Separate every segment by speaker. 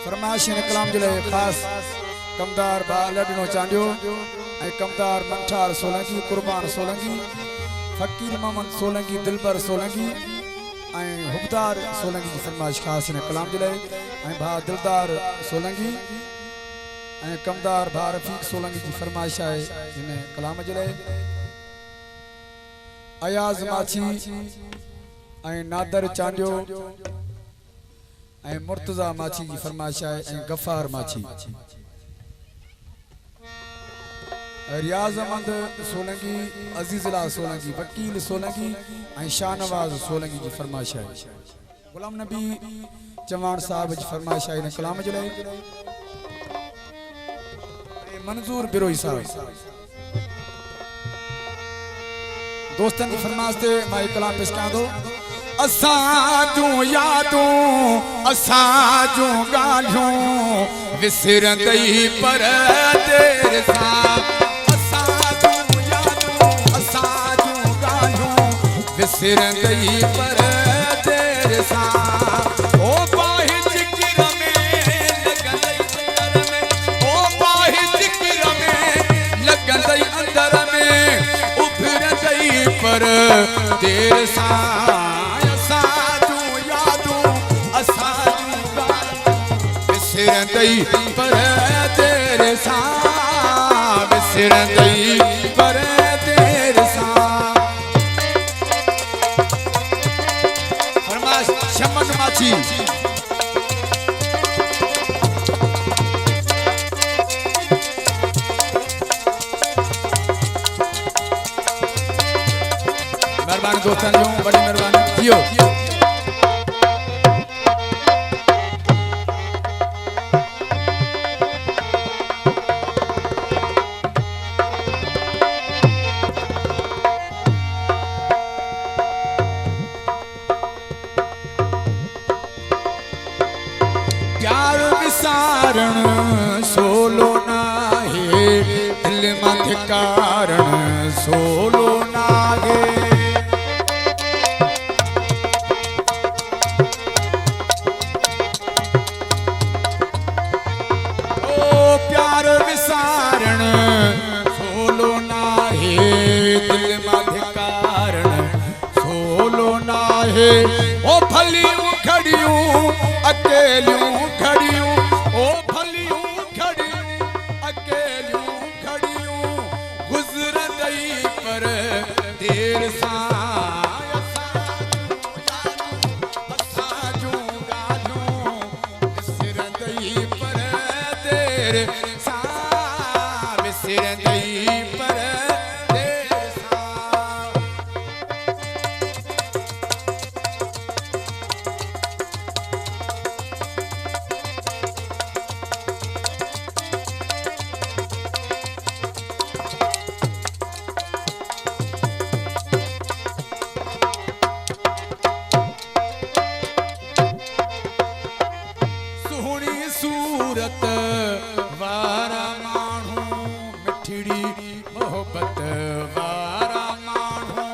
Speaker 1: फरमाइश इन कलाम जे लाइ ख़ास कमदार भा लडनो चांडियो ऐं कमदार मंठार सोलंकी कुर्बान सोलंकी फकीर मोहम्मद सोलंकी दिलबर सोलंकी ऐं हुबदार सोलंकी की फरमाइश ख़ास इन कलाम जे लाइ ऐं भा दिलदार सोलंकी ऐं कमदार भा रफ़ीक सोलंकी की फरमाइश है इन कलाम जे लाइ अयाज माछी ऐं नादर चांडियो ऐं मुर्तज़ा माछी की फरमाइश है ऐं गफ़ार माछी रियाज अहमद सोलंकी अजीज़ला सोलंकी वकील सोलंकी ऐं शाहनवाज सोलंकी की फरमाइश है गुलाम नबी चवान साहब की फरमाइश है इन कलाम जे लाइ मंजूर बिरोई साहब दोस्तन की फरमाइश ते मां कलाम पेश कयां थो असां यादूं असां जूं ॻाल्हियूं विसरंदई पर देर सां असां यादूं असां जूं ॻाल्हियूं विसरंदई पर देर सां ओ बाहि जिक्र में लॻंदई अंदर में ओ बाहि जिक्र में लॻंदई अंदर में उभरंदई पर देर सां विसरंदई पर तेरे सां विसरंदई पर तेरे सां फरमाइश शमन माछी मेहरबानी दोस्तन जो बड़ी मेहरबानी थियो सोलो नाहे दिल मत कारण सोलो नाहे ओ प्यार विसारण सोलो नाहे दिल मत कारण सोलो नाहे ओ भलियूं खड़ियूं अकेलियूं खड़ियूं ओ पर देर सां असां जूं ॻाल्हियूं विसरंदई पर देर सां विसरंदई पर देर सां सूरत वारा माण्हू मिठड़ी मोहब्बत वारा माण्हू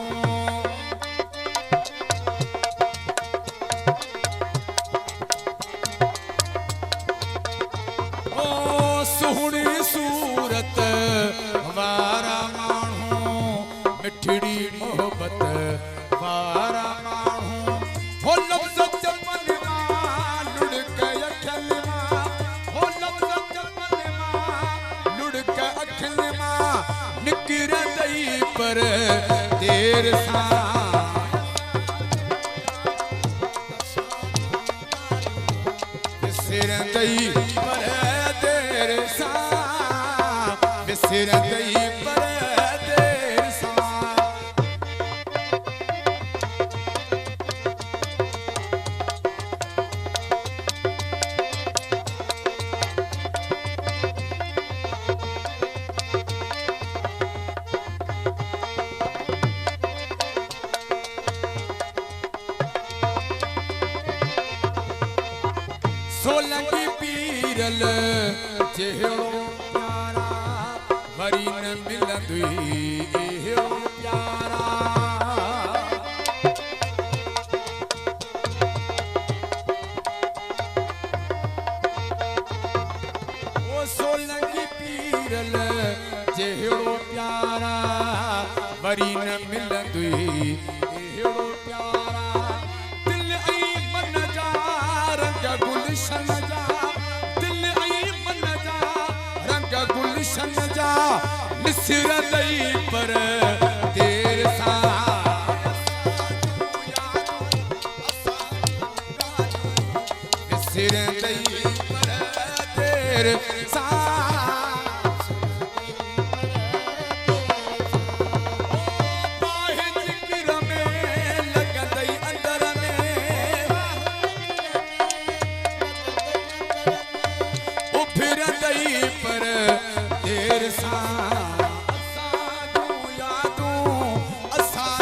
Speaker 1: ओ सुहिणी सूरत वारा माण्हू मिठड़ी मोहब्बत वारा माण्हू हो लफ्ज़ चमन मां लुढ़क अखियुनि निकिरंदई पर देर सां विसरंदई पर देर सां विसरंदई पर देर सां सोलंकी पीरल जहिड़ो प्यारा वरी न मिलंदुई अहिड़ो प्यारा एड़ो प्यारा वरी न मिलंदुई एड़ो प्यारा दिल ऐं मन जा रंग गुलशन जा दिल ऐं मन जा रंग गुलशन जा निसरंदई पर देर सां निसरंदई पर देर सां पर देर सां असां यादूं असां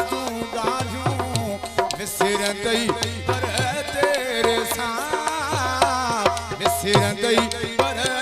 Speaker 1: ॻाल्हियूं विसरंदई पर देर सां विसरंदई पर